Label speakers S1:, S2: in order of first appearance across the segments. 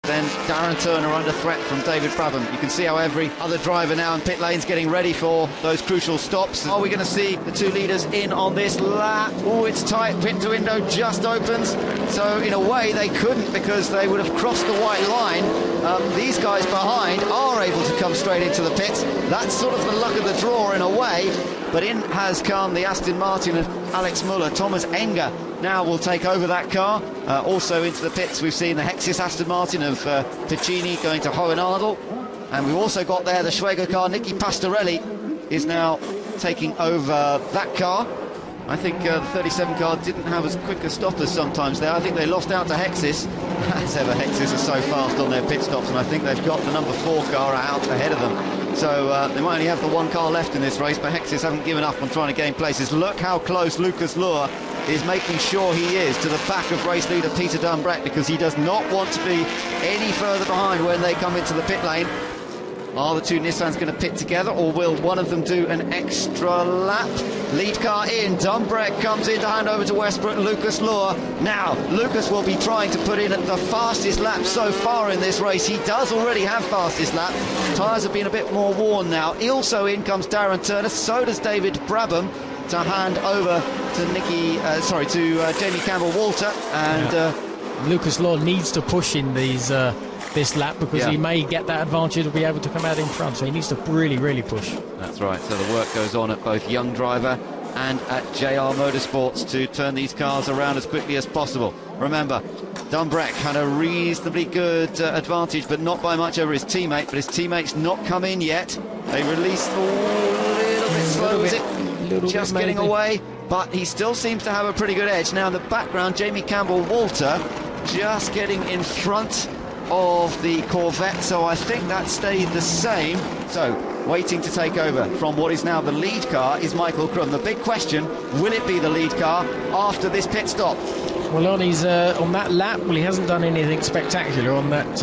S1: then Darren Turner under threat from David Brabham. You can see how every other driver now in pit lane's getting ready for those crucial stops. Are we going to see the two leaders in on this lap? Oh, it's tight. Pit window just opens. So in a way they couldn't, because they would have crossed the white line. These guys behind are able to come straight into the pits. That's sort of the luck of the draw in a way. But in has come the Aston Martin of Alex Muller. Thomas Enger now will take over that car. Also into the pits we've seen the Hexis Aston Martin of Piccini going to Hohenadel. And we've also got there the Schwager car. Nicky Pastorelli is now taking over that car. I think the 37 car didn't have as quick a stop as sometimes there. I think they lost out to Hexis. As ever, Hexis are so fast on their pit stops, and I think they've got the number 4 car out ahead of them. So they might only have the 1 car left in this race, but Hexis haven't given up on trying to gain places. Look how close Lucas Luhr is making sure he is to the back of race leader Peter Dumbreck, because he does not want to be any further behind when they come into the pit lane. Are the two Nissans going to pit together, or will one of them do an extra lap? Lead car in, Dumbreck comes in to hand over to Westbrook, Lucas Luhr. Now, Lucas will be trying to put in at the fastest lap so far in this race. He does already have fastest lap. Tyres have been a bit more worn now. Also in comes Darren Turner, so does David Brabham, to hand over to Jamie Campbell-Walter. And
S2: Lucas Luhr needs to push in these this lap, because he may get that advantage to be able to come out in front, so he needs to really push.
S1: That's right. So the work goes on at both Young Driver and at JR Motorsports to turn these cars around as quickly as possible. Remember, Dumbreck had a reasonably good advantage, but not by much over his teammate. But his teammate's not come in yet. They released a little bit slow, is it? Just getting away, but he still seems to have a pretty good edge. Now in the background, Jamie Campbell-Walter just getting in front of the Corvette, so I think that stayed the same. So waiting to take over from what is now the lead car is Michael Crum. The big question, will it be the lead car after this pit stop?
S2: Well, on his on that lap, well, he hasn't done anything spectacular on that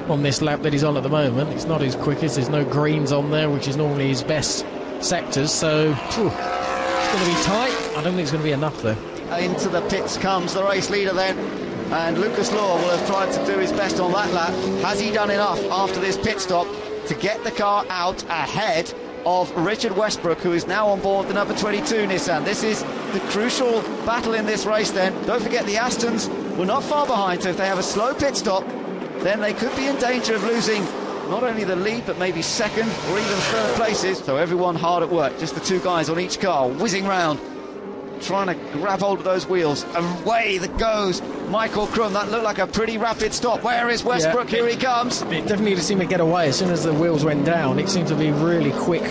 S2: on this lap that he's on at the moment. It's not his quickest. There's no greens on there, which is normally his best sectors, so it's going to be tight. I don't think it's going to be enough though.
S1: Into the pits comes the race leader then, and Lucas Luhr will have tried to do his best on that lap. Has he done enough after this pit stop to get the car out ahead of Richard Westbrook, who is now on board the number 22 Nissan? This is the crucial battle in this race then. Don't forget the Astons were not far behind, so if they have a slow pit stop, then they could be in danger of losing not only the lead, but maybe second or even third places. So everyone hard at work, just the two guys on each car, whizzing round, trying to grab hold of those wheels. Away that goes Michael Crum. That looked like a pretty rapid stop. Where is Westbrook? Here he comes.
S2: It definitely seemed to get away as soon as the wheels went down. It seemed to be really quick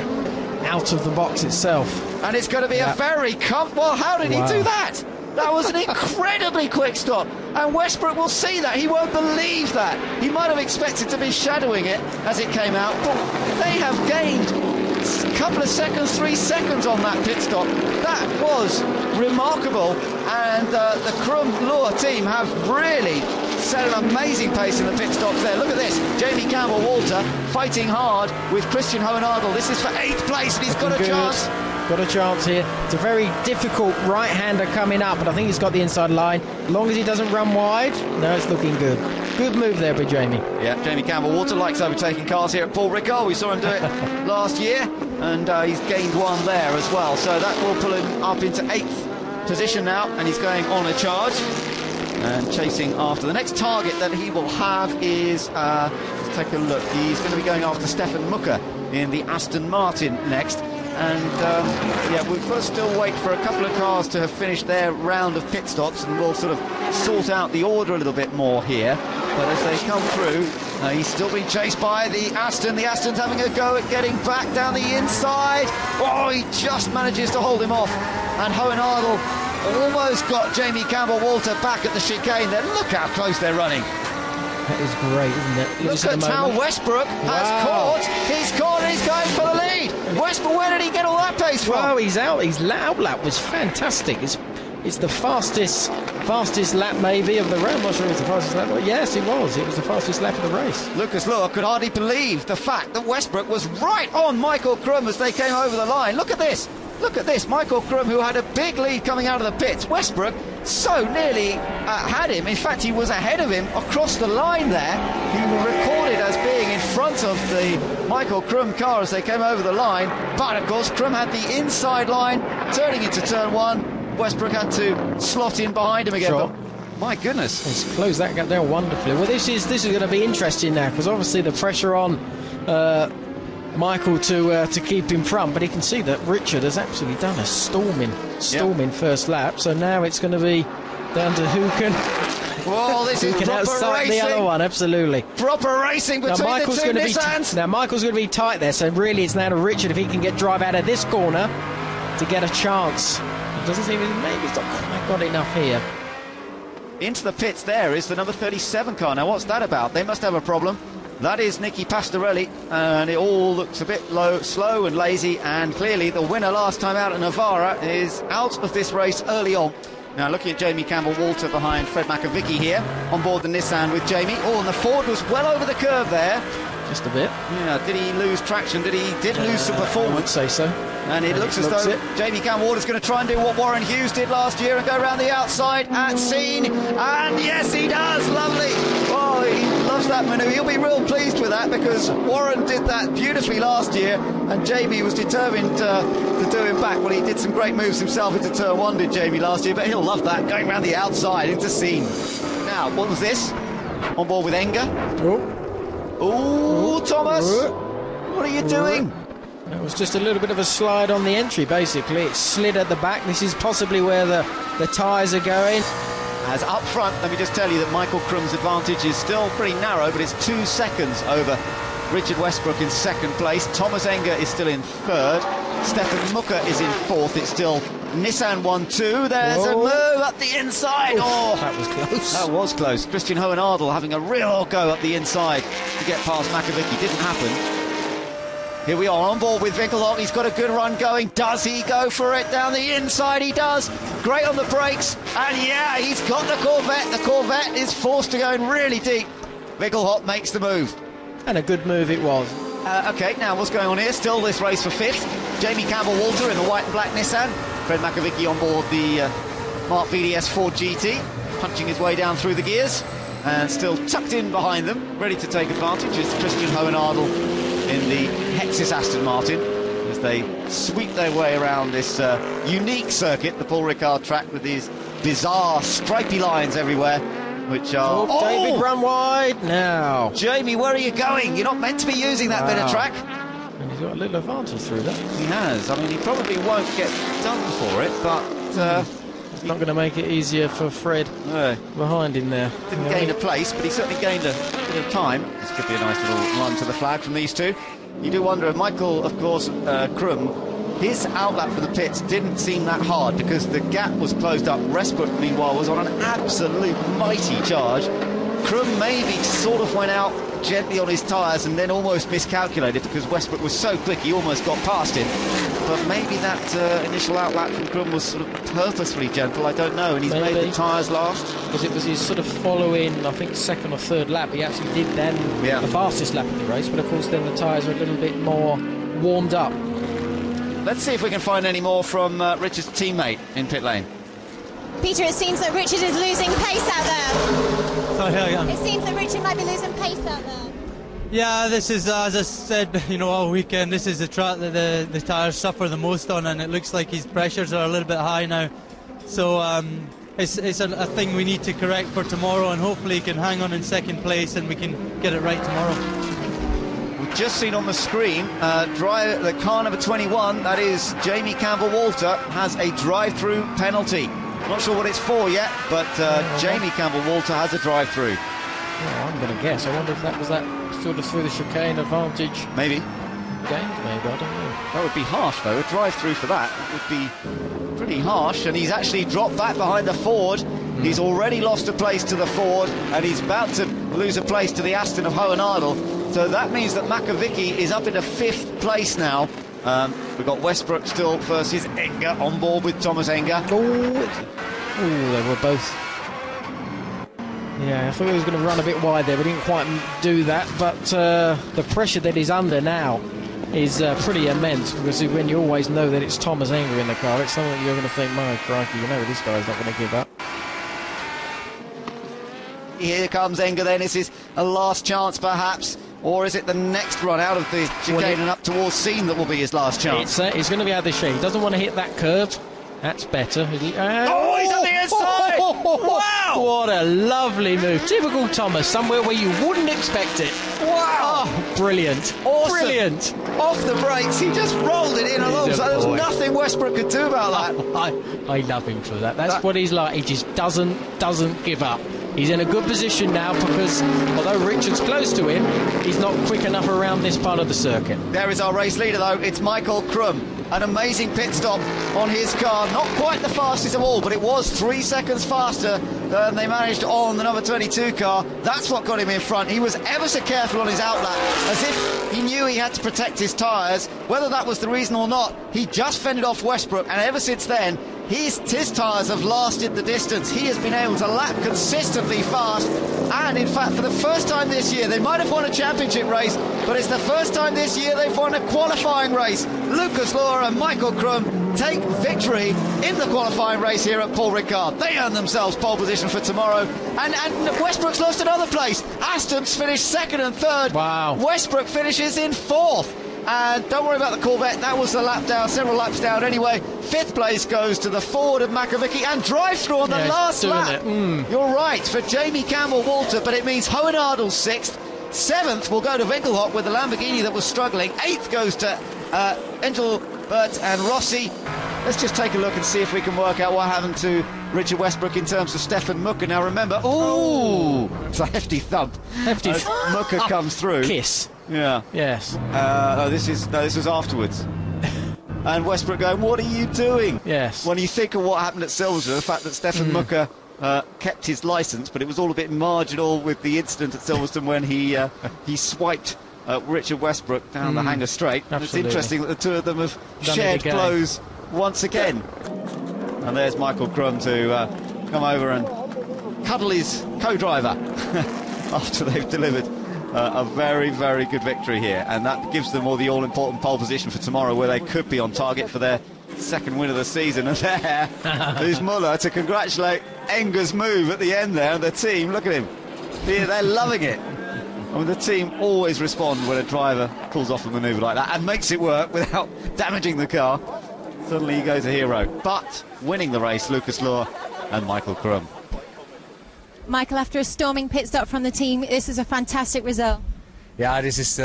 S2: out of the box itself.
S1: And it's going to be a very well, how did he do that? That was an incredibly quick stop, and Westbrook will see that. He won't believe that. He might have expected to be shadowing it as it came out, but they have gained a couple of seconds, 3 seconds on that pit stop. That was remarkable, and the Crum Luhr team have really set an amazing pace in the pit stops there. Look at this, Jamie Campbell-Walter fighting hard with Christian Hohenadel. This is for 8th place, and he's got a chance.
S2: Got a chance here. It's a very difficult right-hander coming up, but I think he's got the inside line. As long as he doesn't run wide, no, it's looking good. Good move there by Jamie. Yeah,
S1: Jamie Campbell-Walter likes overtaking cars here at Paul Ricard. We saw him do it last year, and he's gained one there as well. So that will pull him up into 8th position now, and he's going on a charge and chasing after. The next target that he will have is, let's take a look, he's going to be going after Stefan Mucker in the Aston Martin next. And yeah, we've got to still wait for a couple of cars to have finished their round of pit stops, and we'll sort of sort out the order a little bit more here. But as they come through, he's still being chased by the Aston. The Aston's having a go at getting back down the inside. Oh, he just manages to hold him off. And Hohenadel almost got Jamie Campbell-Walter back at the chicane there. Look how close they're running.
S2: That is great, isn't it?
S1: Look at how Westbrook has caught. He's caught and he's going for the lead. Westbrook, where did he get all that pace from?
S2: Well, he's out. His outlap was fantastic. It's the fastest lap maybe of the race. I'm not sure it was the fastest lap. Well, yes, it was. It was the fastest lap of the race.
S1: Lucas Luhr could hardly believe the fact that Westbrook was right on Michael Crum as they came over the line. Look at this. Look at this. Michael Crum, who had a big lead coming out of the pits. Westbrook so nearly had him. In fact, he was ahead of him across the line there. He was recorded as being in front of the Michael Krum car as they came over the line. But, of course, Krum had the inside line, turning into turn one. Westbrook had to slot in behind him again.
S2: Sure.
S1: But, my goodness.
S2: He's closed that gap down wonderfully. Well, this is going to be interesting now, because obviously the pressure on Michael to keep him front, but he can see that Richard has absolutely done a storming first lap. So now it's going to be down to who can.
S1: Well, this is proper
S2: outsight
S1: racing.
S2: The other one, absolutely.
S1: Proper racing between the two Nissans.
S2: Now Michael's going to be tight there, so really it's now to Richard if he can get drive out of this corner to get a chance. It doesn't seem maybe he's not quite got enough here.
S1: Into the pits there is the number 37 car. Now what's that about? They must have a problem. That is Nicky Pastorelli, and it all looks a bit slow and lazy, and clearly the winner last time out at Navarra is out of this race early on. Now looking at Jamie Campbell-Walter behind Fred McAvicky here, on board the Nissan with Jamie. Oh, and the Ford was well over the curve there.
S2: Just a bit.
S1: Yeah, did he lose traction? Did lose some performance?
S2: I would say so.
S1: And it looks as though Jamie Campbell-Walter's going to try and do what Warren Hughes did last year and go around the outside at Scene. And yes, he does. Lovely. Oh, he loves that manoeuvre. He'll be real pleased with that, because Warren did that beautifully last year and Jamie was determined to do him back. Well, he did some great moves himself into turn one, did Jamie, last year, but he'll love that, going around the outside into Scene. Now, what was this? On board with Enger. Oh, Thomas. What are you doing?
S2: It was just a little bit of a slide on the entry, basically. It slid at the back. This is possibly where the tyres are going.
S1: As up front, let me just tell you that Michael Krum's advantage is still pretty narrow, but it's 2 seconds over Richard Westbrook in second place. Thomas Enger is still in third. Stefan Mucker is in fourth. It's still Nissan 1-2. There's a move up the inside.
S2: Oh, that was close.
S1: That was close. Christian Hohenadel having a real go up the inside to get past McAvicky. Didn't happen. Here we are on board with Winkelhock. He's got a good run going. Does he go for it down the inside? He does. Great on the brakes. And yeah, he's got the Corvette. The Corvette is forced to go in really deep. Winkelhock makes the move.
S2: And a good move it was.
S1: OK, now what's going on here? Still this race for fifth. Jamie Campbell-Walter in the white and black Nissan. Fred McAvicky on board the Mark VDS Ford GT, punching his way down through the gears. And still tucked in behind them, ready to take advantage, is Christian Hohenadel in the Hexis Aston Martin as they sweep their way around this unique circuit, the Paul Ricard track, with these bizarre stripy lines everywhere, which are...
S2: Oh, David run wide now.
S1: Jamie, where are you going? You're not meant to be using that bit of track.
S2: And he's got a little advantage through that.
S1: He has. I mean, he probably won't get done for it, but...
S2: It's not going to make it easier for Fred behind him there.
S1: Didn't gain a place, but he certainly gained a bit of time. This could be a nice little run to the flag from these two. You do wonder, Michael, of course, Krum, his outlap for the pits didn't seem that hard because the gap was closed up. Westbrook, meanwhile, was on an absolute mighty charge. Krum maybe sort of went out gently on his tyres and then almost miscalculated because Westbrook was so quick he almost got past him. But maybe that initial outlap from Krum was sort of purposefully gentle, I don't know, and he's made the tyres last.
S2: Because it was his sort of following, I think, second or third lap. He actually did then the fastest lap of the race, but of course then the tyres are a little bit more warmed up.
S1: Let's see if we can find any more from Richard's teammate in pit lane.
S3: Peter, it seems that Richard is losing pace out there. It seems that Richard might be losing pace out there.
S4: Yeah, this is, as I said, all weekend, this is the track that the tyres suffer the most on, and it looks like his pressures are a little bit high now. So it's a thing we need to correct for tomorrow, and hopefully he can hang on in second place and we can get it right tomorrow.
S1: We've just seen on the screen, the car number 21, that is Jamie Campbell-Walter, has a drive-through penalty. Not sure what it's for yet, but Jamie Campbell-Walter has a drive-through.
S2: Well, I'm going to guess. I wonder if that was that sort of through the chicane advantage.
S1: Maybe.
S2: Gained, maybe, I don't know.
S1: That would be harsh, though. A drive-through for that would be pretty harsh. And he's actually dropped back behind the Ford. He's already lost a place to the Ford, and he's about to lose a place to the Aston of Hohenadel. So that means that McAvicky is up into 5th place now. We've got Westbrook still versus Enger on board with Thomas Enger.
S2: Oh, they were both. Yeah, I thought he was going to run a bit wide there, but didn't quite do that. But the pressure that he's under now is pretty immense, because when you always know that it's Thomas Enger in the car, it's something that you're going to think, my crikey, this guy's not going to give up.
S1: Here comes Enger then. Is his a last chance perhaps? Or is it the next run out of the chicane and up towards Scene that will be his last chance?
S2: He's going to be out of the shade. He doesn't want to hit that curve. That's better.
S1: He's on the inside! Wow!
S2: What a lovely move. Typical Thomas, somewhere where you wouldn't expect it.
S1: Wow!
S2: Oh, brilliant.
S1: Awesome.
S2: Brilliant.
S1: Off the brakes, he just rolled it in alongside. There was nothing Westbrook could do about
S2: that. I love him for that. That's what he's like. He just doesn't give up. He's in a good position now because although Richard's close to him, he's not quick enough around this part of the circuit.
S1: There is our race leader though, it's Michael Krum. An amazing pit stop on his car, not quite the fastest of all, but it was 3 seconds faster than they managed on the number 22 car. That's what got him in front. He was ever so careful on his outlap, as if he knew he had to protect his tyres. Whether that was the reason or not, he just fended off Westbrook, and ever since then, his tyres have lasted the distance. He has been able to lap consistently fast, and in fact, for the first time this year, they might have won a championship race, but it's the first time this year they've won a qualifying race. Lucas Law and Michael Krum take victory in the qualifying race here at Paul Ricard. They earn themselves pole position for tomorrow, and Westbrook's lost another place. Aston's finished second and third.
S2: Wow.
S1: Westbrook finishes in fourth. And don't worry about the Corvette, that was a lap down, several laps down anyway. Fifth place goes to the Ford of Makavicki, and drive-through on the last lap. You're right, for Jamie Campbell-Walter, but it means Hohenadel sixth. Seventh will go to Winkelhock with the Lamborghini that was struggling. Eighth goes to Engelbert and Rossi. Let's just take a look and see if we can work out what happened to Richard Westbrook in terms of Stefan Mucker. Now remember, it's a hefty thump.
S2: Hefty
S1: Mucker comes through.
S2: Kiss.
S1: Yeah.
S2: Yes.
S1: This was afterwards. And Westbrook going, what are you doing?
S2: Yes.
S1: When you think of what happened at Silverstone, the fact that Stefan Mucker kept his licence, but it was all a bit marginal with the incident at Silverstone when he swiped Richard Westbrook down the Hangar Straight. It's interesting that the two of them have shared blows once again. And there's Michael Krum to come over and cuddle his co-driver after they've delivered a very, very good victory here, and that gives them all the all-important pole position for tomorrow, where they could be on target for their second win of the season. And there is Muller to congratulate Enger's move at the end there, and the team, look at him, they're loving it. I mean, the team always respond when a driver pulls off a manoeuvre like that and makes it work without damaging the car. Suddenly he goes a hero. But winning the race, Lucas Law and Michael Krum.
S3: Michael, after a storming pit stop from the team, this is a fantastic result.
S5: Yeah, this is,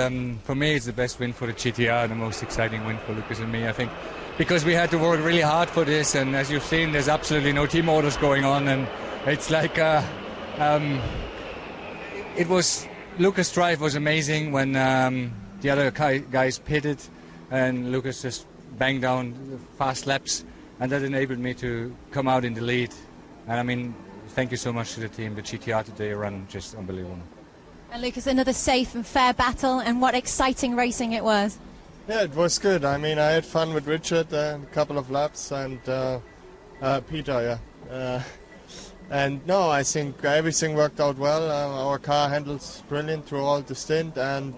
S5: for me, it's the best win for the GTR, the most exciting win for Lucas and me, I think. Because we had to work really hard for this, and as you've seen, there's absolutely no team orders going on, and it's like, Lucas' drive was amazing when the other guys pitted, and Lucas just banged down fast laps, and that enabled me to come out in the lead. And I mean, thank you so much to the team. The GTR today ran just unbelievable.
S3: And Lucas, another safe and fair battle, and what exciting racing it was.
S6: Yeah, it was good. I mean, I had fun with Richard a couple of laps, and Peter, and no, I think everything worked out well. Our car handles brilliant throughout the stint, and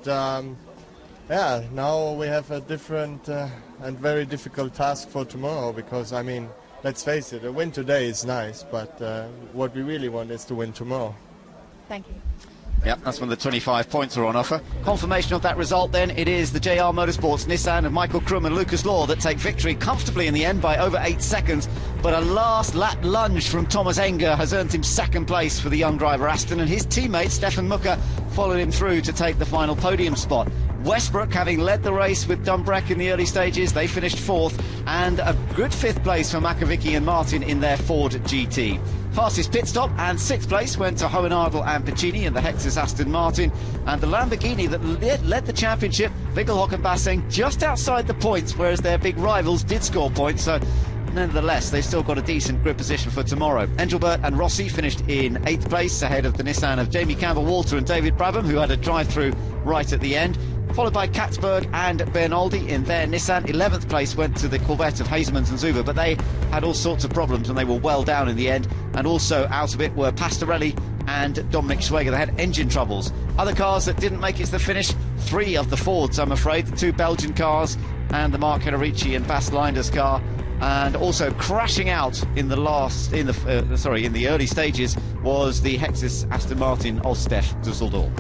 S6: yeah, now we have a different and very difficult task for tomorrow, because, I mean, let's face it, a win today is nice, but what we really want is to win tomorrow.
S3: Thank you.
S1: Yep, that's when the 25 points are on offer. Confirmation of that result then, it is the JR Motorsports Nissan of Michael Krum and Lucas Law that take victory comfortably in the end by over 8 seconds, but a last lap lunge from Thomas Enger has earned him second place for the young driver Aston, and his teammate Stefan Mucker followed him through to take the final podium spot. Westbrook, having led the race with Dumbreck in the early stages, they finished fourth, and a good fifth place for Makavicki and Martin in their Ford GT. Fastest pit stop and sixth place went to Hohenadel and Piccini in the Hexus Aston Martin, and the Lamborghini that led the championship, Winkelhock and Basseng, just outside the points, whereas their big rivals did score points, so nonetheless they've still got a decent grid position for tomorrow. Engelbert and Rossi finished in 8th place ahead of the Nissan of Jamie Campbell-Walter and David Brabham, who had a drive-through right at the end, followed by Katzberg and Bernaldi in their Nissan. 11th place went to the Corvette of Hazemans and Zuber, but they had all sorts of problems and they were well down in the end, and also out of it were Pastorelli and Dominic Schwager. They had engine troubles. Other cars that didn't make it to the finish, 3 of the Fords, I'm afraid, the 2 Belgian cars and the Mark Henrici and Bas Linders car, and also crashing out in the early stages was the Hexus Aston Martin Ozstef Dusseldorf.